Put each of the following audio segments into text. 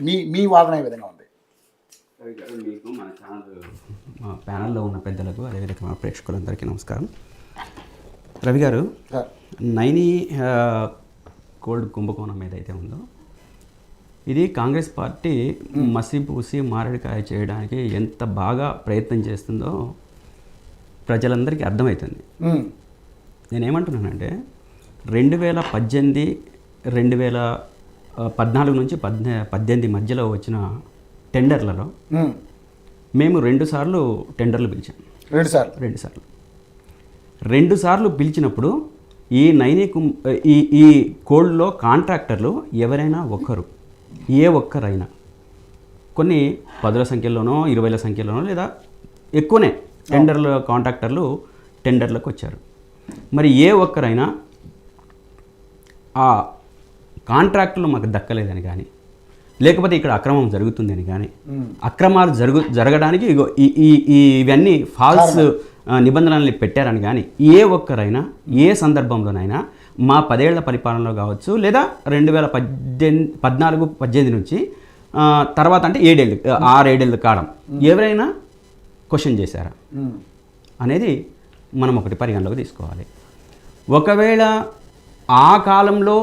మీ మీ వాదన ఏ విధంగా ఉంది? మీకు మన ఛానల్ మా ప్యానల్లో ఉన్న పెద్దలకు అదేవిధంగా మా ప్రేక్షకులందరికీ నమస్కారం. రవి గారు, నైని కోల్డ్ కుంభకోణం ఏదైతే ఉందో ఇది కాంగ్రెస్ పార్టీ మసిపూసి మారడికాయ చేయడానికి ఎంత బాగా ప్రయత్నం చేస్తుందో ప్రజలందరికీ అర్థమవుతుంది. నేనేమంటున్నానంటే 2018, 2014 నుంచి 18 మధ్యలో వచ్చిన టెండర్లలో మేము 2 సార్లు టెండర్లు పిలిచాం. 2 సార్లు పిలిచినప్పుడు ఈ ఈ కోల్డ్లో కాంట్రాక్టర్లు ఎవరైనా ఏ ఒక్కరైనా కొన్ని 10ల సంఖ్యలోనో 20ల సంఖ్యలోనో లేదా ఎక్కువనే కాంట్రాక్టర్లు టెండర్లకు వచ్చారు. మరి ఏ ఒక్కరైనా ఆ కాంట్రాక్టులు మాకు దక్కలేదని కానీ, లేకపోతే ఇక్కడ అక్రమం జరుగుతుందని కానీ, అక్రమాలు జరగడానికి ఇవన్నీ ఫాల్స్ నిబంధనల్ని పెట్టారని కానీ ఏ ఒక్కరైనా ఏ సందర్భంలోనైనా మా 10 ఏళ్ల పరిపాలనలో కావచ్చు లేదా 2014-18 నుంచి తర్వాత అంటే 6 ఏడేళ్ళ కాలం ఎవరైనా క్వశ్చన్ చేశారా అనేది మనం ఒకటి పరిగణలోకి తీసుకోవాలి. ఒకవేళ ఆ కాలంలో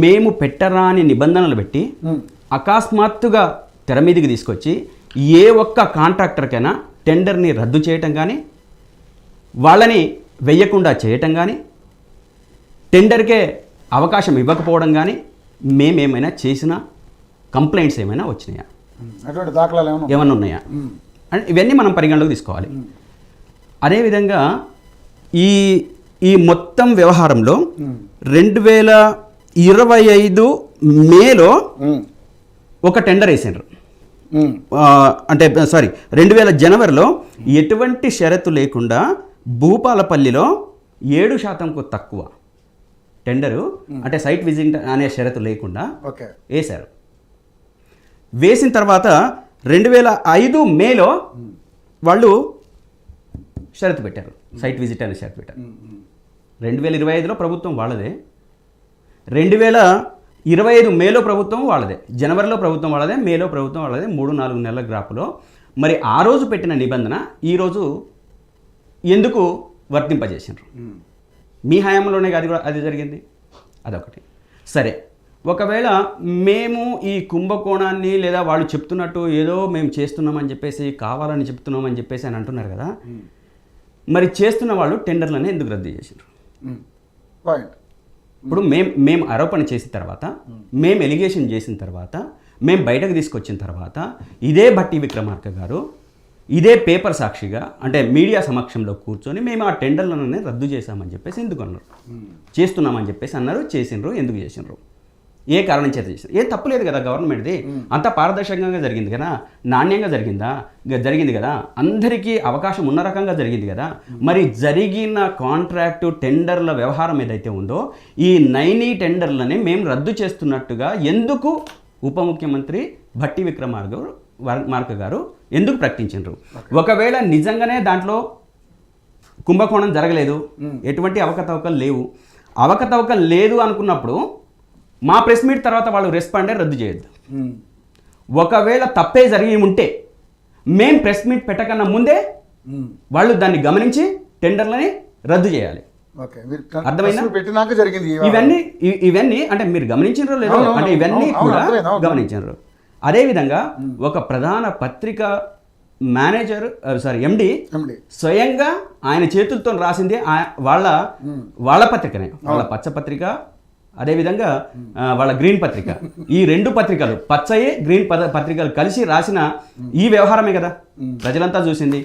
మేము పెట్టరాని నిబంధనలు పెట్టి అకస్మాత్తుగా తెర మీదకి తీసుకొచ్చి ఏ ఒక్క కాంట్రాక్టర్కైనా టెండర్ని రద్దు చేయటం కానీ, వాళ్ళని వెయ్యకుండా చేయటం కానీ, టెండర్కే అవకాశం ఇవ్వకపోవడం కానీ మేమేమైనా చేసిన కంప్లైంట్స్ ఏమైనా వచ్చినాయా, అటువంటి దాఖలాలు ఏమైనా ఉన్నాయా అంటే ఇవన్నీ మనం పరిగణలోకి తీసుకోవాలి. అదేవిధంగా ఈ మొత్తం వ్యవహారంలో 2025 మేలో ఒక టెండర్ వేసిండ్రు. అంటే 2000 జనవరిలో ఎటువంటి షరతు లేకుండా భూపాలపల్లిలో 7%కు తక్కువ టెండరు, అంటే సైట్ విజిట్ అనే షరతు లేకుండా వేశారు. వేసిన తర్వాత 2005 మేలో వాళ్ళు షరతు పెట్టారు, సైట్ విజిట్ అనే షరతు పెట్టారు. 2025లో ప్రభుత్వం వాళ్ళదే, 2025 మేలో ప్రభుత్వం వాళ్ళదే, జనవరిలో ప్రభుత్వం వాళ్ళదే, మేలో ప్రభుత్వం వాళ్ళదే, 3-4 నెలల గ్రాఫ్లో. మరి ఆ రోజు పెట్టిన నిబంధన ఈరోజు ఎందుకు వర్తింపజేసినారు? మీ హయాంలోనే అది జరిగింది. అదొకటి. సరే, ఒకవేళ మేము ఈ కుంభకోణాన్ని లేదా వాళ్ళు చెప్తున్నట్టు ఏదో మేము చేస్తున్నామని చెప్పేసి, కావాలని చెప్తున్నామని చెప్పేసి అని అంటున్నారు కదా, మరి చేస్తున్న వాళ్ళు టెండర్లని ఎందుకు రద్దు చేసినారు? ఇప్పుడు మేము ఆరోపణ చేసిన తర్వాత, మేము ఎలిగేషన్ చేసిన తర్వాత, మేము బయటకు తీసుకొచ్చిన తర్వాత ఇదే భట్టి విక్రమార్క గారు ఇదే పేపర్ సాక్షిగా అంటే మీడియా సమక్షంలో కూర్చొని మేము ఆ టెండర్లను రద్దు చేశామని చెప్పేసి ఎందుకు అన్నారు? చేస్తున్నామని చెప్పేసి అన్నారు. చేసినారు. ఎందుకు చేసినారు? ఏ కారణం చేత చేసినారు? ఏం తప్పులేదు కదా గవర్నమెంట్ది, అంతా పారదర్శకంగా జరిగింది కదా, నాణ్యంగా జరిగింది కదా, అందరికీ అవకాశం ఉన్న రకంగా జరిగింది కదా. మరి జరిగిన కాంట్రాక్టు టెండర్ల వ్యవహారం ఏదైతే ఉందో ఈ నైని టెండర్లని మేము రద్దు చేస్తున్నట్టుగా ఎందుకు ఉప ముఖ్యమంత్రి భట్టి విక్రమార్క గారు ఎందుకు ప్రకటించారు? ఒకవేళ నిజంగానే దాంట్లో కుంభకోణం జరగలేదు, ఎటువంటి అవకతవకలు లేదు అనుకున్నప్పుడు మా ప్రెస్ మీట్ తర్వాత వాళ్ళు రెస్పాండే రద్దు చేయొద్దు. ఒకవేళ తప్పే జరిగి ఉంటే మేం ప్రెస్ మీట్ పెట్టకన్నా ముందే వాళ్ళు దాన్ని గమనించి టెండర్లని రద్దు చేయాలి. అర్థమైందా? ఇవన్నీ అంటే మీరు గమనించారో లేదో అంటే ఇవన్నీ కూడా గమనించారు. అదేవిధంగా ఒక ప్రధాన పత్రిక మేనేజర్ ఎండి స్వయంగా ఆయన చేతులతో రాసింది వాళ్ళ పత్రికనే, వాళ్ళ పచ్చ పత్రిక, అదేవిధంగా వాళ్ళ గ్రీన్ పత్రిక, ఈ 2 పత్రికలు పచ్చయే గ్రీన్ పత్రికలు కలిసి రాసిన ఈ వ్యవహారమే కదా ప్రజలంతా చూసింది.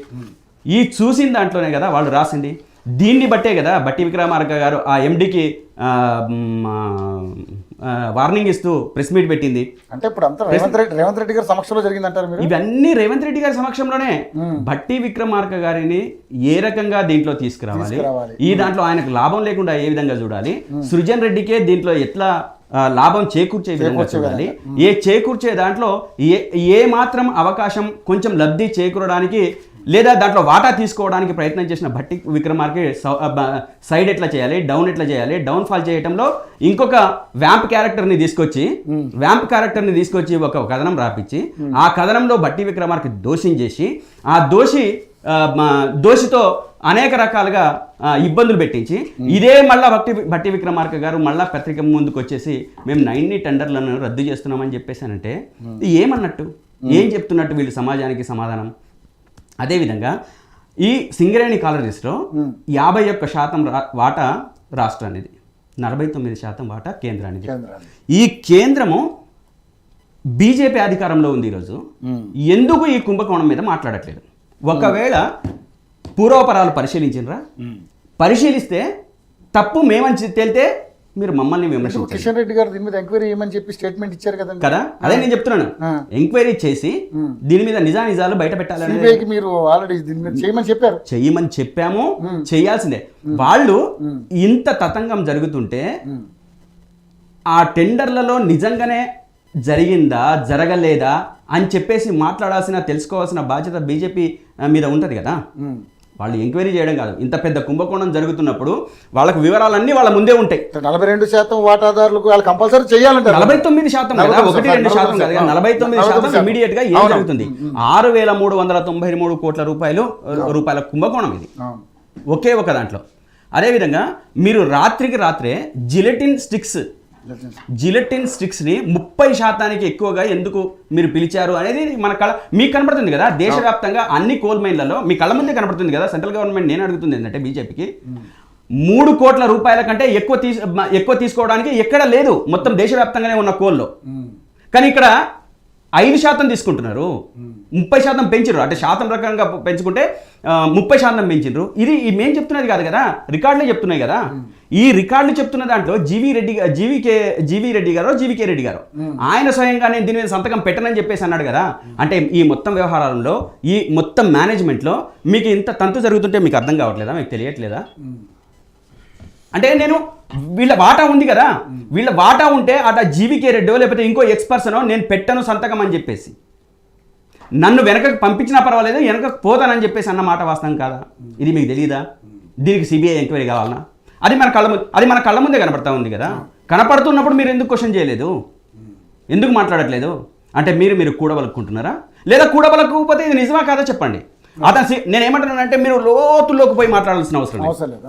ఈ చూసిన దాంట్లోనే కదా వాళ్ళు రాసింది. దీన్ని బట్టే కదా భట్టి విక్రమార్క గారు ఆ ఎండికి వార్నింగ్ ఇస్తూ ప్రెస్ మీట్ పెట్టింది. అంటే ఇప్పుడు అంతా రేవంత్ రెడ్డి గారి సమక్షంలో జరిగిందంటారు మీరు? ఇవన్నీ రేవంత్ రెడ్డి గారి సమక్షంలోనే. భట్టి విక్రమార్క గారిని ఏ రకంగా దీంట్లో తీసుకురావాలి, ఈ దాంట్లో ఆయనకు లాభం లేకుండా ఏ విధంగా చూడాలి, సృజన్ రెడ్డికే దీంట్లో ఎట్లా లాభం చేకూర్చే విధంగా చూడాలి, చేకూర్చే దాంట్లో ఏ మాత్రం అవకాశం కొంచెం లబ్ధి చేకూరడానికి లేదా దాంట్లో వాటా తీసుకోవడానికి ప్రయత్నం చేసిన భట్టి విక్రమార్క సైడ్ ఎట్లా చేయాలి, డౌన్ ఎట్లా చేయాలి, డౌన్ ఫాల్ చేయడంలో ఇంకొక వ్యాంప్ క్యారెక్టర్ని తీసుకొచ్చి ఒక కథనం రాపించి ఆ కథనంలో భట్టి విక్రమార్క దోషం చేసి ఆ దోషితో అనేక రకాలుగా ఇబ్బందులు పెట్టించి ఇదే మళ్ళా భట్టి విక్రమార్క గారు మళ్ళా పత్రిక ముందుకు వచ్చేసి మేము 90 టెండర్లను రద్దు చేస్తున్నామని చెప్పేసానంటే ఏమన్నట్టు, ఏం చెప్తున్నట్టు వీళ్ళు సమాజానికి సమాధానం? అదేవిధంగా ఈ సింగరేణి కాలరీస్లో 51% వాటా రాష్ట్రానిది, 49% వాటా కేంద్రానిది. ఈ కేంద్రము బీజేపీ అధికారంలో ఉంది ఈరోజు. ఎందుకు ఈ కుంభకోణం మీద మాట్లాడట్లేదు? ఒకవేళ పూర్వపరాలు పరిశీలిస్తే తప్పు మేమని తేలితే మీరు మమ్మల్ని విమర్శించారు. కిషన్ రెడ్డి గారు దీని మీద ఎంక్వైరీ చేయమని చెప్పి స్టేట్మెంట్ ఇచ్చారు కదా. అదే నేను చెప్తున్నాను, ఎంక్వైరీ చేసి దీని మీద నిజాలు బయట పెట్టాలని మీరు ఆల్రెడీ దీని మీద చేయమని చెప్పాము. చేయాల్సిందే. వాళ్ళు ఇంత తతంగం జరుగుతుంటే ఆ టెండర్లలో నిజంగానే జరిగిందా జరగలేదా అని చెప్పేసి తెలుసుకోవాల్సిన బాధ్యత బీజేపీ మీద ఉంటుంది కదా. వాళ్ళు ఎంక్వైరీ చేయడం కాదు, ఇంత పెద్ద కుంభకోణం జరుగుతున్నప్పుడు వాళ్ళకు వివరాలన్నీ వాళ్ళ ముందే ఉంటాయి. 42% వాటాదారులకు వాళ్ళు కంపల్సరీ చేయాలంటే 49% కదా, 1-2% కాదు, 49% ఇమీడియట్ గా ఏం జరుగుతుంది? 6,393 కోట్ల రూపాయల కుంభకోణం ఇది ఒకే ఒక దాంట్లో. అదేవిధంగా మీరు రాత్రికి రాత్రే జిలెటిన్ స్టిక్స్ని 30% ఎక్కువగా ఎందుకు మీరు పిలిచారు అనేది మీకు కనపడుతుంది కదా. దేశవ్యాప్తంగా అన్ని కోల్ మైన్లలో మీ కళ్ళ ముందే కనపడుతుంది కదా. సెంట్రల్ గవర్నమెంట్ నేను అడుగుతుంది ఏంటంటే బీజేపీకి 3 కోట్ల రూపాయల కంటే ఎక్కువ తీసుకోవడానికి ఎక్కడ లేదు మొత్తం దేశవ్యాప్తంగానే ఉన్న కోల్లో. కానీ ఇక్కడ 5% తీసుకుంటున్నారు, 30% పెంచారు. అంటే శాతం రకంగా పెంచుకుంటే 30% పెంచారు. ఇది మేము చెప్తున్నది కాదు కదా, రికార్డులే చెప్తున్నాయి కదా. ఈ రికార్డులు చెప్తున్న దాంట్లో జీవీ రెడ్డి గారు ఆయన స్వయంగా నేను దీని మీద సంతకం పెట్టనని చెప్పేసి అన్నాడు కదా. అంటే ఈ మొత్తం వ్యవహారాలలో ఈ మొత్తం మేనేజ్మెంట్లో మీకు ఇంత తంతు జరుగుతుంటే మీకు అర్థం కావట్లేదా, మీకు తెలియట్లేదా? అంటే నేను వీళ్ళ వాటా ఉంది కదా, వీళ్ళ వాటా ఉంటే అట జీవీకే రెడ్డో లేకపోతే ఇంకో ఎక్స్పర్సనో నేను పెట్టను సంతకం అని చెప్పేసి నన్ను వెనకకు పంపించినా పర్వాలేదు, వెనకకు పోతానని చెప్పేసి అన్న మాట వాస్తవం కాదా? ఇది మీకు తెలియదా? దీనికి సిబిఐ ఎంక్వైరీ కావాలన్నా? అది మన కళ్ళ ముందే కనపడతా ఉంది కదా. కనపడుతున్నప్పుడు మీరు ఎందుకు క్వశ్చన్ చేయలేదు, ఎందుకు మాట్లాడట్లేదు? అంటే మీరు కూడబలుకుంటున్నారా? లేదా కూడబలకపోతే ఇది నిజమా కాదా చెప్పండి. నేను ఏమంటున్నానంటే మీరు లోతుల్లోకి పోయి మాట్లాడాల్సిన అవసరం లేదు.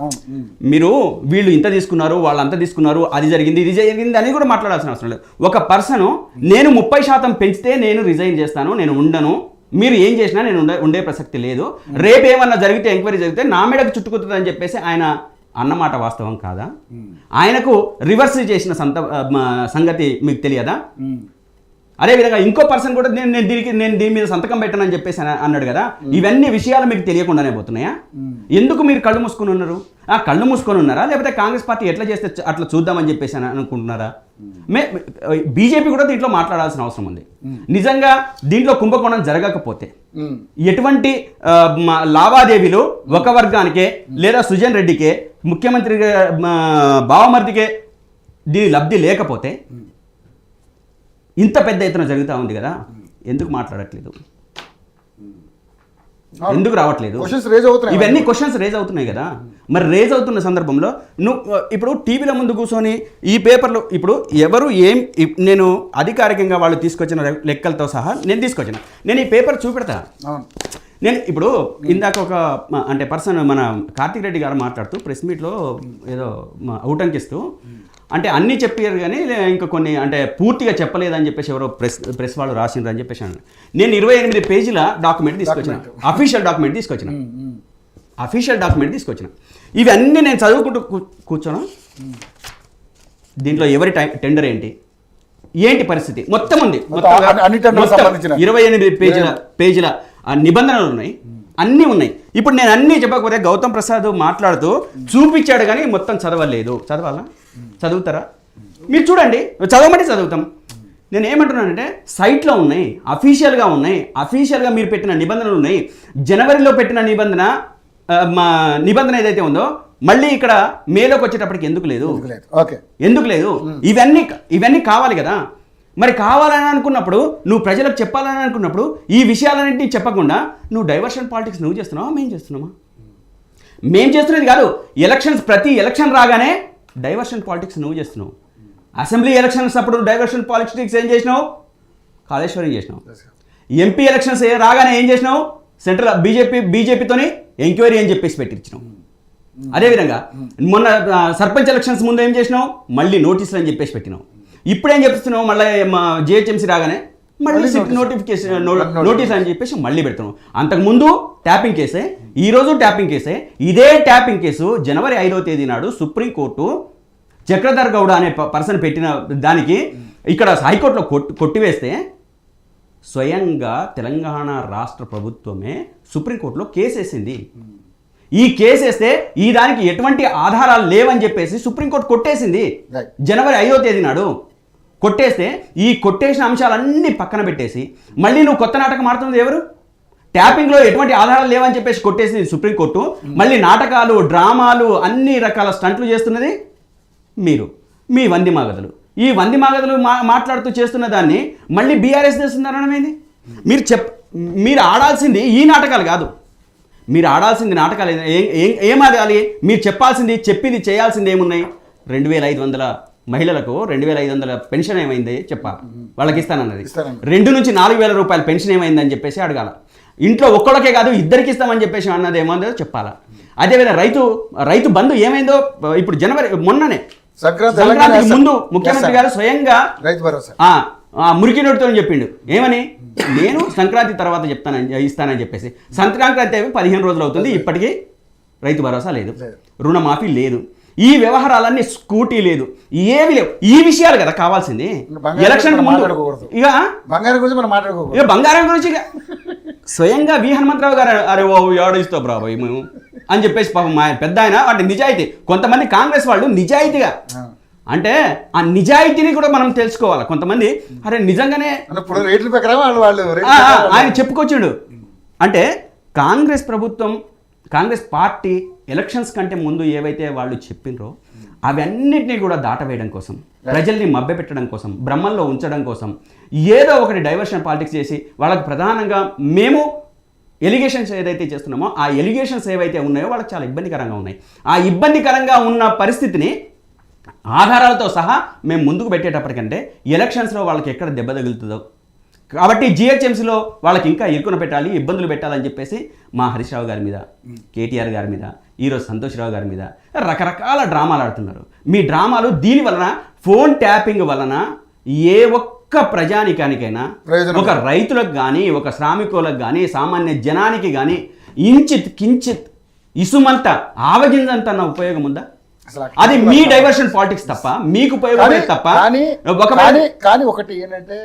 మీరు వీళ్ళు ఇంత తీసుకున్నారు, వాళ్ళు అంత తీసుకున్నారు, అది జరిగింది ఇది జరిగింది అని కూడా మాట్లాడాల్సిన అవసరం లేదు. ఒక పర్సన్ నేను 30% పెంచితే నేను రిజైన్ చేస్తాను, నేను ఉండను, మీరు ఏం చేసినా నేను ఉండే ప్రసక్తి లేదు, రేపు ఏమన్నా జరిగితే ఎంక్వైరీ జరిగితే నా మీదకు చుట్టుకుతుంది అని చెప్పేసి ఆయన అన్నమాట వాస్తవం కాదా? ఆయనకు రివర్స్ చేసిన సంగతి మీకు తెలియదా? అదేవిధంగా ఇంకో పర్సన్ కూడా నేను దీని మీద సంతకం పెట్టనని చెప్పేసి అన్నాడు కదా. ఇవన్నీ విషయాలు మీకు తెలియకుండానే పోతున్నాయా? ఎందుకు మీరు కళ్ళు మూసుకొని ఉన్నారు? కళ్ళు మూసుకొని ఉన్నారా లేకపోతే కాంగ్రెస్ పార్టీ ఎట్లా చేస్తే అట్లా చూద్దామని చెప్పేసి అనుకుంటున్నారా? బీజేపీ కూడా దీంట్లో మాట్లాడాల్సిన అవసరం ఉంది. నిజంగా దీంట్లో కుంభకోణం జరగకపోతే ఎటువంటి లావాదేవీలు ఒక వర్గానికే లేదా సుజన్ రెడ్డికే ముఖ్యమంత్రి బావమర్దికే దీని లబ్ధి లేకపోతే ఇంత పెద్ద ఎత్తున జరుగుతూ ఉంది కదా, ఎందుకు మాట్లాడట్లేదు, ఎందుకు రావట్లేదు? ఇవన్నీ క్వశ్చన్స్ రేజ్ అవుతున్నాయి కదా. మరి రేజ్ అవుతున్న సందర్భంలో ఇప్పుడు టీవీల ముందు కూర్చొని ఈ పేపర్లో ఇప్పుడు ఎవరు నేను అధికారికంగా వాళ్ళు తీసుకొచ్చిన లెక్కలతో సహా నేను ఈ పేపర్ చూపెడతా. నేను ఇప్పుడు ఇందాక అంటే పర్సన్ మన కార్తిక్ రెడ్డి గారు మాట్లాడుతూ ప్రెస్ మీట్లో ఏదో ఔటంకిస్తూ అంటే అన్నీ చెప్పారు కానీ ఇంకా కొన్ని అంటే పూర్తిగా చెప్పలేదని చెప్పేసి ఎవరో ప్రెస్ వాళ్ళు రాసిండ్రు అని చెప్పేసి అన్నాను. నేను 28 పేజీల డాక్యుమెంట్ తీసుకొచ్చిన, అఫీషియల్ డాక్యుమెంట్ తీసుకొచ్చిన. ఇవన్నీ నేను చదువుకుంటూ కూర్చోను. దీంట్లో ఎవరి టెండర్ ఏంటి పరిస్థితి మొత్తం ఉంది. 28 పేజీల నిబంధనలు ఉన్నాయి, అన్నీ ఉన్నాయి. ఇప్పుడు నేను అన్నీ చెప్పకపోతే గౌతమ్ ప్రసాద్ మాట్లాడుతూ చూపించాడు కానీ మొత్తం చదవలేదు. చదువుతారా? మీరు చూడండి, చదవమంటే చదువుతాం. నేను ఏమంటున్నానంటే సైట్లో ఉన్నాయి, అఫీషియల్గా మీరు పెట్టిన నిబంధనలు ఉన్నాయి. జనవరిలో పెట్టిన నిబంధన ఏదైతే ఉందో మళ్ళీ ఇక్కడ మేలోకి వచ్చేటప్పటికి ఎందుకు లేదు? ఇవన్నీ కావాలి కదా. మరి కావాలని అనుకున్నప్పుడు నువ్వు ప్రజలకు చెప్పాలని అనుకున్నప్పుడు ఈ విషయాలన్నింటినీ చెప్పకుండా నువ్వు డైవర్షన్ పాలిటిక్స్ నువ్వు చేస్తున్నావా మేము చేస్తున్నామా? మేము చేస్తున్నది కాదు, ప్రతి ఎలక్షన్ రాగానే డైవర్షన్ పాలిటిక్స్ నువ్వు చేస్తున్నావు. అసెంబ్లీ ఎలక్షన్స్ అప్పుడు డైవర్షన్ పాలిటిక్స్ ఏం చేసినావు? కాళేశ్వరం చేసినావు. ఎంపీ ఎలక్షన్స్ రాగానే ఏం చేసినావు? సెంట్రల్ బీజేపీతోని ఎంక్వైరీ అని చెప్పేసి పెట్టించినావు. అదేవిధంగా మొన్న సర్పంచ్ ఎలక్షన్స్ ముందు ఏం చేసినావు? మళ్ళీ నోటీసులు అని చెప్పేసి పెట్టినావు. ఇప్పుడేం చెప్తున్నావు? మళ్ళీ జిహెచ్ఎంసీ రాగానే మళ్ళీ నోటిఫికేషన్ నోటీస్ అని చెప్పేసి మళ్ళీ పెడుతున్నావు. అంతకుముందు ట్యాపింగ్ కేసే, ఈరోజు ట్యాపింగ్ కేసే. ఇదే ట్యాపింగ్ కేసు జనవరి 5వ తేదీ నాడు సుప్రీంకోర్టు చక్రధర్ గౌడ అనే పర్సన్ పెట్టిన దానికి ఇక్కడ హైకోర్టులో కొట్టివేస్తే స్వయంగా తెలంగాణ రాష్ట్ర ప్రభుత్వమే సుప్రీంకోర్టులో కేసు వేసింది. ఈ కేసు వేస్తే ఈ దానికి ఎటువంటి ఆధారాలు లేవని చెప్పేసి సుప్రీంకోర్టు కొట్టేసింది జనవరి 5వ తేదీ నాడు. కొట్టేస్తే ఈ కొట్టేసిన అంశాలన్నీ పక్కన పెట్టేసి మళ్ళీ నువ్వు కొత్త నాటకం ఆడుతున్నది ఎవరు? ట్యాపింగ్లో ఎటువంటి ఆధారాలు లేవని చెప్పేసి కొట్టేసింది సుప్రీంకోర్టు. మళ్ళీ నాటకాలు, డ్రామాలు, అన్ని రకాల స్టంట్లు చేస్తున్నది మీరు, మీ వంది మాగదులు. ఈ వంది మాగదులు మాట్లాడుతూ చేస్తున్న దాన్ని మళ్ళీ బీఆర్ఎస్ చేస్తుందనడం ఏంది? మీరు ఆడాల్సింది ఈ నాటకాలు కాదు. మీరు ఆడాల్సింది నాటకాలు ఏం ఆడాలి? మీరు చెప్పింది చేయాల్సింది ఏమున్నాయి? 2500 మహిళలకు 2500 పెన్షన్ ఏమైంది చెప్పాలి, వాళ్ళకి ఇస్తానన్నది. 2 నుంచి 4000 రూపాయల పెన్షన్ ఏమైందని చెప్పేసి అడగాల. ఇంట్లో ఒక్కళ్ళకే కాదు ఇద్దరికి ఇస్తామని చెప్పేసి అన్నది ఏమైందో చెప్పాలా. అదేవిధంగా రైతు బంధు ఏమైందో ఇప్పుడు మొన్ననే సంక్రాంతికి ముందు ముఖ్యమంత్రి గారు స్వయంగా మురికి నోటితో చెప్పిండు. ఏమని? నేను సంక్రాంతి తర్వాత ఇస్తానని చెప్పేసి. సంక్రాంతి 15 రోజులు అవుతుంది, ఇప్పటికీ రైతు భరోసా లేదు, రుణమాఫీ లేదు, ఈ వ్యవహారాలన్నీ స్కూటీ లేదు, ఏవి లేవు. ఈ విషయాలు కదా కావాల్సింది. ఎలక్షన్ ఇక బంగారం గురించి స్వయంగా వి హనుమంతరావు గారు అరే ఓ ఏడుస్తావు బాబాయ్ మేము అని చెప్పేసి పాపం మా పెద్ద ఆయన వాటి నిజాయితీ. కొంతమంది కాంగ్రెస్ వాళ్ళు నిజాయితీగా, అంటే ఆ నిజాయితీని కూడా మనం తెలుసుకోవాలి. కొంతమంది అరే నిజంగానే ఆయన చెప్పుకొచ్చాడు. అంటే కాంగ్రెస్ ప్రభుత్వం, కాంగ్రెస్ పార్టీ ఎలక్షన్స్ కంటే ముందు ఏవైతే వాళ్ళు చెప్పినరో అవన్నిటినీ కూడా దాటవేయడం కోసం, ప్రజల్ని మభ్యపెట్టడం కోసం, భ్రమంలో ఉంచడం కోసం ఏదో ఒకటి డైవర్షన్ పాలిటిక్స్ చేసి వాళ్ళకి ప్రధానంగా మేము ఎలిగేషన్స్ ఏదైతే చేస్తున్నామో ఆ ఎలిగేషన్స్ ఏవైతే ఉన్నాయో వాళ్ళకి చాలా ఇబ్బందికరంగా ఉన్నాయి. ఆ ఇబ్బందికరంగా ఉన్న పరిస్థితిని ఆధారాలతో సహా మేము ముందుకు పెట్టేటప్పటికంటే ఎలక్షన్స్లో వాళ్ళకి ఎక్కడ దెబ్బ తగులుతుందో కాబట్టి జిహెచ్ఎంసీలో వాళ్ళకి ఇంకా ఇరుకున పెట్టాలి, ఇబ్బందులు పెట్టాలని చెప్పేసి మా హరీష్ రావు గారి మీద, కేటీఆర్ గారి మీద, ఈరోజు సంతోష్ రావు గారి మీద రకరకాల డ్రామాలు ఆడుతున్నారు. మీ డ్రామాలు దీని వలన, ఫోన్ ట్యాపింగ్ వలన ఏ ఒక్క ప్రజానికానికైనా, ఒక రైతులకు కానీ, ఒక శ్రామికులకు కానీ, సామాన్య జనానికి కానీ కించిత్ ఇసుమంత ఆవగింజంత ఉపయోగం ఉందా? అది మీ డైవర్షన్ పాలిటిక్స్ తప్ప మీకు ఉపయోగమే తప్ప. కానీ ఒకటి ఏంటంటే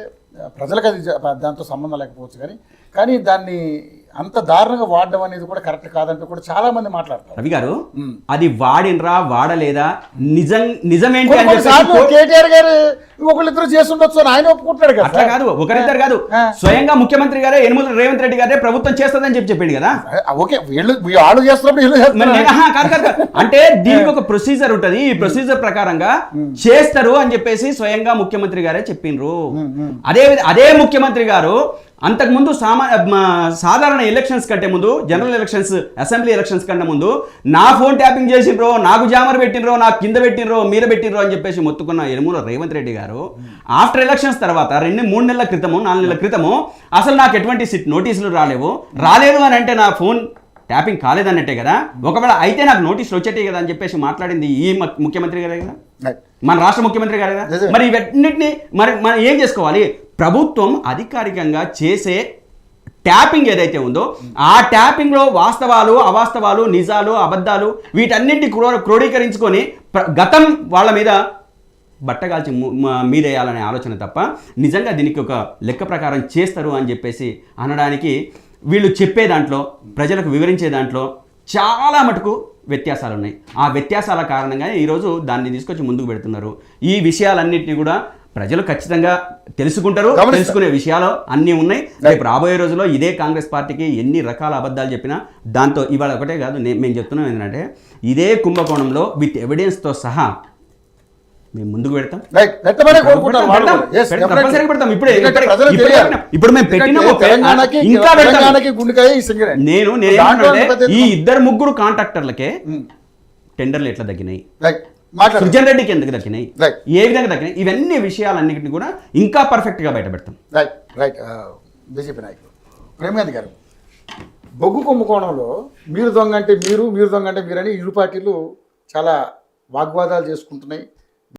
ప్రజలకు అది దాంతో సంబంధం లేకపోవచ్చు, కానీ దాన్ని అంత దారుణంగా వాడడం అనేది కూడా కరెక్ట్ కాదంటూ కూడా చాలా మంది మాట్లాడతారు. రవి గారు అది వాడినరా వాడలేదా నిజమేంటి కేటీఆర్ గారు ఒకళ్ళిద్దరు చేస్తుండొచ్చు అని ఆయన ఒప్పుకుంటాడు కదా. అట్లా కాదు, ఒకరిద్దరు కాదు, స్వయంగా ముఖ్యమంత్రి గారే యనమల రేవంత్ రెడ్డి గారే ప్రభుత్వం చేస్తుందని చెప్పిండు కదా. ఓకే, వాళ్ళు చేస్తున్నప్పుడు అంటే దీనికి ఒక ప్రొసీజర్ ఉంటది, ఈ ప్రొసీజర్ ప్రకారంగా చేస్తారు అని చెప్పేసి స్వయంగా ముఖ్యమంత్రి గారే చెప్పిండ్రు. అదే ముఖ్యమంత్రి గారు అంతకుముందు సాధారణ ఎలక్షన్స్ కంటే ముందు, జనరల్ ఎలక్షన్స్, అసెంబ్లీ ఎలక్షన్స్ కంటే ముందు నా ఫోన్ ట్యాపింగ్ చేసిండ్రో, నాకు జామర్ పెట్టినరో, నాకు కింద పెట్టినరో, మీద పెట్టినరో అని చెప్పేసి మొత్తుకున్న యనమల రేవంత్ రెడ్డి గారు ఆఫ్టర్ ఎలక్షన్స్ తర్వాత 2-3 నెలల క్రితము, 4 నెలల క్రితము అసలు నాకు ఎటువంటి నోటీసులు రాలేదు అని అంటే నా ఫోన్ ట్యాపింగ్ కాలేదన్నట్టే కదా. ఒకవేళ అయితే నాకు నోటీసులు వచ్చేటే కదా అని చెప్పేసి మాట్లాడింది ఈ ముఖ్యమంత్రి గారే కదా, మన రాష్ట్ర ముఖ్యమంత్రి గారే కదా. మరి ఇవన్నిటిని మనం ఏం చేసుకోవాలి? ప్రభుత్వం అధికారికంగా చేసే ట్యాపింగ్ ఏదైతే ఉందో ఆ ట్యాపింగ్లో వాస్తవాలు, అవాస్తవాలు, నిజాలు, అబద్ధాలు వీటన్నింటినీ క్రోడీకరించుకొని గతం వాళ్ళ మీద బట్టగాల్చి మీదేయాలనే ఆలోచన తప్ప నిజంగా దీనికి ఒక లెక్క ప్రకారం చేస్తారు అని చెప్పేసి అనడానికి వీళ్ళు చెప్పే దాంట్లో, ప్రజలకు వివరించే దాంట్లో చాలా మటుకు వ్యత్యాసాలు ఉన్నాయి. ఆ వ్యత్యాసాల కారణంగా ఈరోజు దాన్ని తీసుకొచ్చి ముందుకు పెడుతున్నారు. ఈ విషయాలన్నింటినీ కూడా ప్రజలు ఖచ్చితంగా తెలుసుకుంటారు, తెలుసుకునే విషయాలు అన్నీ ఉన్నాయి. రేపు రాబోయే రోజుల్లో ఇదే కాంగ్రెస్ పార్టీకి ఎన్ని రకాల అబద్ధాలు చెప్పినా దాంతో ఇవాళ ఒకటే కాదు, మేము చెప్తున్నాం ఏంటంటే ఇదే కుంభకోణంలో విత్ ఎవిడెన్స్తో సహా మేము ముందుకు పెడతాం. రైట్, పెట్టమనే కోరుకుంటారు వాళ్ళు కూడా. Yes, పెడతాం, definitely. తప్పనిసరిగా పెడతాం. ఇప్పుడే ఎందుకంటే ప్రజలకు ఇప్పుడే తెలియాలి. ఇప్పుడు మేము పెట్టిన ఎందుకంటే తెలంగాణకి ఇంకా పెడతాం. తెలంగాణకి గుండెకాయ ఈ సింగరే. నేనేమంటే ఈ ఇద్దరు ముగ్గురు కాంట్రాక్టర్లకే టెండర్లు ఎట్లా తగ్గినాయి, రైట్, మాట్లాడు. సృజన్ రెడ్డికి ఎందుకు తగ్గినాయి, Right. ఏ విధంగా తగ్గినాయి, ఇవన్నీ విషయాలన్నింటినీ కూడా ఇంకా పర్ఫెక్ట్ గా బయట పెడతాం. రైట్ రైట్ బీజేపీ నాయకులు ప్రేమగాంధీ గారు, బొగ్గు కుంభకోణంలో మీరు దొంగ అంటే మీరు, మీరు దొంగ అంటే మీరని ఇరు పార్టీలు చాలా వాగ్వాదాలు చేసుకుంటున్నాయి.